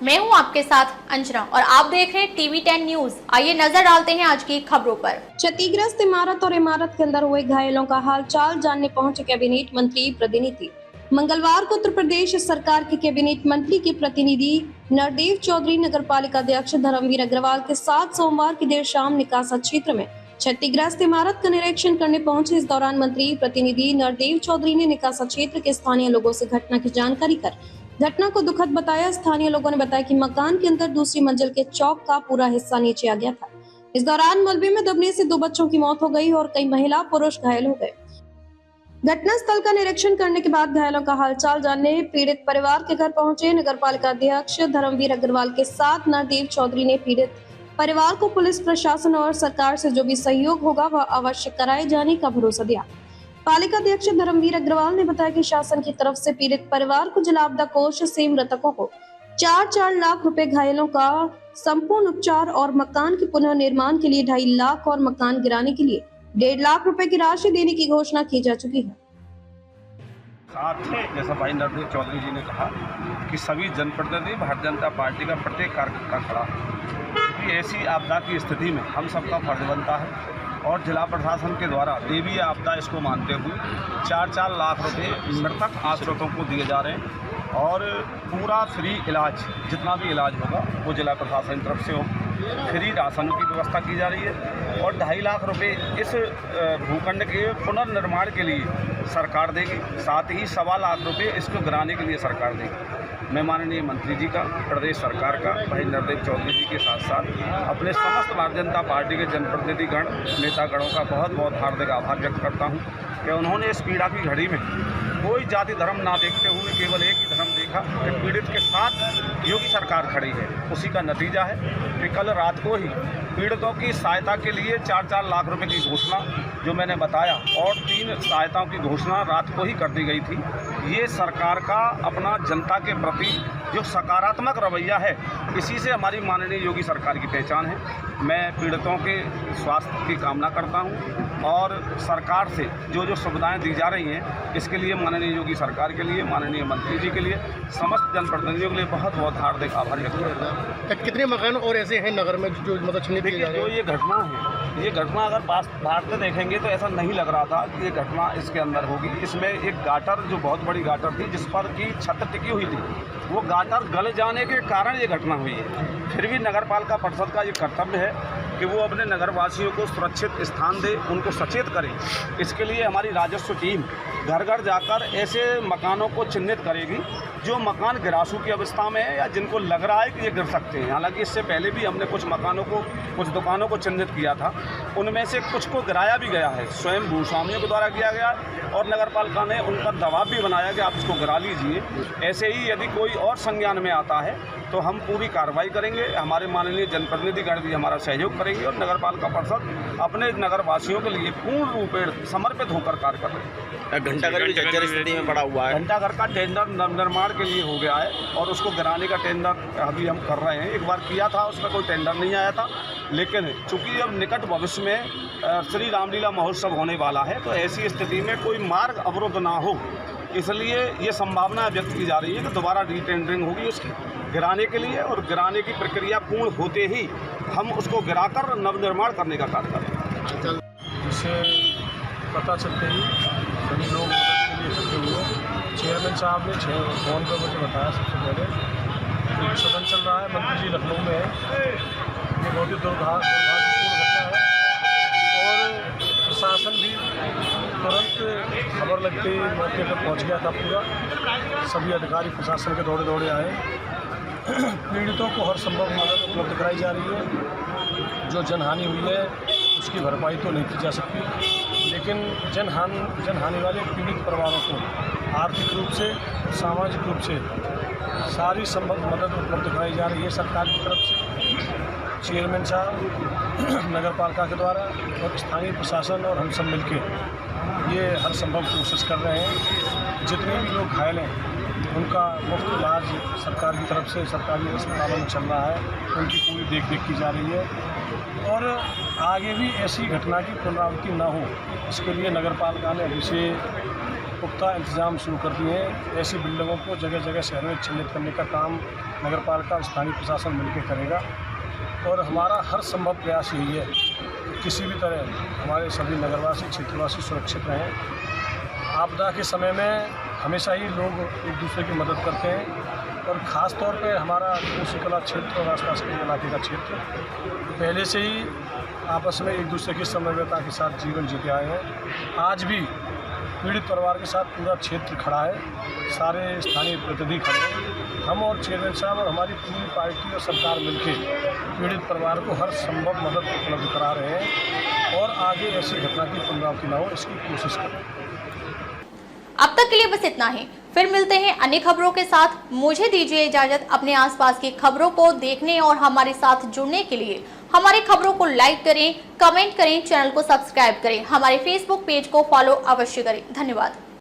मैं हूं आपके साथ अंजना और आप देख रहे हैं टीवी 10 न्यूज। आइए नजर डालते हैं आज की खबरों पर। क्षतिग्रस्त इमारत और इमारत के अंदर हुए घायलों का हाल चाल जानने पहुंचे कैबिनेट मंत्री प्रतिनिधि। मंगलवार को उत्तर प्रदेश सरकार के कैबिनेट मंत्री के प्रतिनिधि नरदेव चौधरी नगर पालिका अध्यक्ष धर्मवीर अग्रवाल के साथ सोमवार की देर शाम निकासा क्षेत्र में क्षतिग्रस्त इमारत का निरीक्षण करने पहुंचे। इस दौरान मंत्री प्रतिनिधि नरदेव चौधरी ने निकासा क्षेत्र के स्थानीय लोगों से घटना की जानकारी कर घटना को दुखद बताया। स्थानीय लोगों ने बताया कि मकान के अंदर दूसरी मंजिल के चौक का पूरा हिस्सा नीचे आ गया था। इस दौरान मलबे में दबने से 2 बच्चों की मौत हो गई और कई महिला पुरुष घायल हो गए। घटना स्थल का निरीक्षण करने के बाद घायलों का हालचाल जानने पीड़ित परिवार के घर पहुंचे। नगर पालिका अध्यक्ष धर्मवीर अग्रवाल के साथ नरदेव चौधरी ने पीड़ित परिवार को पुलिस प्रशासन और सरकार से जो भी सहयोग होगा वह अवश्य कराए जाने का भरोसा दिया। पालिका अध्यक्ष धर्मवीर अग्रवाल ने बताया कि शासन की तरफ से पीड़ित परिवार को जिला आपदा कोष से मृतकों को 4-4 लाख रुपए, घायलों का संपूर्ण उपचार और मकान के पुनर्निर्माण के लिए 2.5 लाख और मकान गिराने के लिए 1.5 लाख रुपए की राशि देने की घोषणा की जा चुकी है। साथ ही जैसा भाई नरदेव चौधरी जी ने कहा कि सभी जनप्रतिनिधि भारतीय जनता पार्टी का प्रत्येक कार्यकर्ता खड़ा है। ऐसी आपदा की स्थिति में हम सबका फर्ज बनता है और जिला प्रशासन के द्वारा देवी आपदा इसको मानते हुए 4-4 लाख रुपए मृतक आश्रितों को दिए जा रहे हैं और पूरा फ्री इलाज, जितना भी इलाज होगा वो जिला प्रशासन की तरफ से हो। फ्री राशन की व्यवस्था की जा रही है और 2.5 लाख रुपए इस भूखंड के पुनर्निर्माण के लिए सरकार देगी। साथ ही 1.25 लाख रुपए इसको गिराने के लिए सरकार देगी। मैं माननीय मंत्री जी का, प्रदेश सरकार का, भाई नरदेव चौधरी जी के साथ साथ अपने समस्त भारतीय जनता पार्टी के जनप्रतिनिधिगण, नेतागणों का बहुत बहुत हार्दिक आभार व्यक्त करता हूं कि उन्होंने इस पीड़ा की घड़ी में कोई जाति धर्म ना देखते हुए केवल एक ही धर्म देखा कि पीड़ित के साथ योगी सरकार खड़ी है। उसी का नतीजा है कि कल रात को ही पीड़ितों की सहायता के लिए 4-4 लाख रुपए की घोषणा जो मैंने बताया और 3 सहायताओं की घोषणा रात को ही कर दी गई थी। ये सरकार का अपना जनता के प्रति जो सकारात्मक रवैया है, इसी से हमारी माननीय योगी सरकार की पहचान है। मैं पीड़ितों के स्वास्थ्य की कामना करता हूं और सरकार से जो जो सुविधाएं दी जा रही हैं इसके लिए माननीय योगी सरकार के लिए, माननीय मंत्री जी के लिए, समस्त जनप्रतिनिधियों के लिए बहुत बहुत हार्दिक आभार व्यक्त करता हूँ। कितने मकान और ऐसे हैं नगर में जो मतलब छिन्न किए जा रहे हैं? जो ये घटना अगर बाहर से देखेंगे तो ऐसा नहीं लग रहा था कि ये घटना इसके अंदर होगी। इसमें एक गाटर, जो बहुत बड़ी गाटर थी जिस पर की छत टिकी हुई थी, वो गाटर गल जाने के कारण ये घटना हुई है। फिर भी नगर पालिका परिषद का ये कर्तव्य है कि वो अपने नगरवासियों को सुरक्षित स्थान दे, उनको सचेत करे। इसके लिए हमारी राजस्व टीम घर घर जाकर ऐसे मकानों को चिन्हित करेगी जो मकान गिरासू की अवस्था में है या जिनको लग रहा है कि ये गिर सकते हैं। हालांकि इससे पहले भी हमने कुछ मकानों को, कुछ दुकानों को चिन्हित किया था, उनमें से कुछ को गिराया भी गया है, स्वयं भूस्वामियों के द्वारा किया गया और नगर पालिका ने उन पर दबाव भी बनाया कि आप इसको गिरा लीजिए। ऐसे ही यदि कोई और संज्ञान में आता है तो हम पूरी कार्रवाई करेंगे। हमारे माननीय जनप्रतिनिधिगण भी हमारा सहयोग करेंगे और नगर पालिका परिषद अपने नगरवासियों के लिए पूर्ण रूप में समर्पित होकर कार्य कर रहे हैं। घंटाघर भी जर्जर स्थिति में पड़ा हुआ है। घंटाघर का टेंडर निर्माण के लिए हो गया है और उसको गिराने का टेंडर अभी हम कर रहे हैं। एक बार किया था, उसमें कोई टेंडर नहीं आया था, लेकिन चूंकि अब निकट भविष्य में श्री रामलीला महोत्सव होने वाला है तो ऐसी स्थिति में कोई मार्ग अवरुद्ध ना हो, इसलिए ये संभावना व्यक्त की जा रही है कि दोबारा रीटेंडरिंग होगी उसकी गिराने के लिए और गिराने की प्रक्रिया पूर्ण होते ही हम उसको गिराकर नवनिर्माण करने का कार्य करेंगे। जिससे पता चलते ही सभी लोग मदद के लिए इकट्ठे हुए। चेयरमैन साहब ने फ़ोन पर मुझे बताया सबसे पहले एक सदन चल रहा है, मंत्री जी लखनऊ में है। ये बहुत ही दुर्भाग्यपूर्ण घटना है और प्रशासन भी तुरंत खबर लगते ही मौके पर पहुंच गया था। पूरा सभी अधिकारी प्रशासन के दौड़े दौड़े आए। पीड़ितों को हर संभव मदद उपलब्ध कराई जा रही है। जो जनहानि हुई है उसकी भरपाई तो नहीं की जा सकती, लेकिन जनहानि वाले पीड़ित परिवारों को आर्थिक रूप से, सामाजिक रूप से सारी संभव मदद उपलब्ध कराई जा रही है सरकार की तरफ से। चेयरमैन साहब, नगर पालिका के द्वारा और स्थानीय प्रशासन और हम सब मिलकर ये हर संभव कोशिश कर रहे हैं। जितने भी लोग घायल हैं उनका मुफ्त इलाज सरकार की तरफ से सरकारी अस्पतालों में चल रहा है, उनकी पूरी देखरेख की जा रही है और आगे भी ऐसी घटना की पुनरावृत्ति न हो, इसके लिए नगर पालिका ने अभी से पुख्ता इंतजाम शुरू कर दिए हैं। ऐसी बिल्डिंगों को जगह जगह शहर में चिन्हित करने का काम नगर पालिका और स्थानीय प्रशासन मिलकर करेगा और हमारा हर संभव प्रयास यही है कि किसी भी तरह हमारे सभी नगरवासी क्षेत्रवासी सुरक्षित रहें। आपदा के समय में हमेशा ही लोग एक दूसरे की मदद करते हैं और ख़ास तौर पे हमारा कोसी कला क्षेत्र और आसपास के इलाके का क्षेत्र पहले से ही आपस में एक दूसरे की समन्वयता के साथ जीवन जीते आए हैं। आज भी पीड़ित परिवार के साथ पूरा क्षेत्र खड़ा है, सारे स्थानीय प्रतिनिधि खड़े हैं। हम और चेयरमैन साहब और हमारी पूरी पार्टी और सरकार मिलकर पीड़ित परिवार को हर संभव मदद उपलब्ध करा रहे हैं और आगे ऐसी घटना की पुनरावृत्ति न हो इसकी कोशिश करें। अब तक के लिए बस इतना ही, फिर मिलते हैं अन्य खबरों के साथ। मुझे दीजिए इजाजत। अपने आसपास की खबरों को देखने और हमारे साथ जुड़ने के लिए हमारी खबरों को लाइक करें, कमेंट करें, चैनल को सब्सक्राइब करें, हमारे फेसबुक पेज को फॉलो अवश्य करें। धन्यवाद।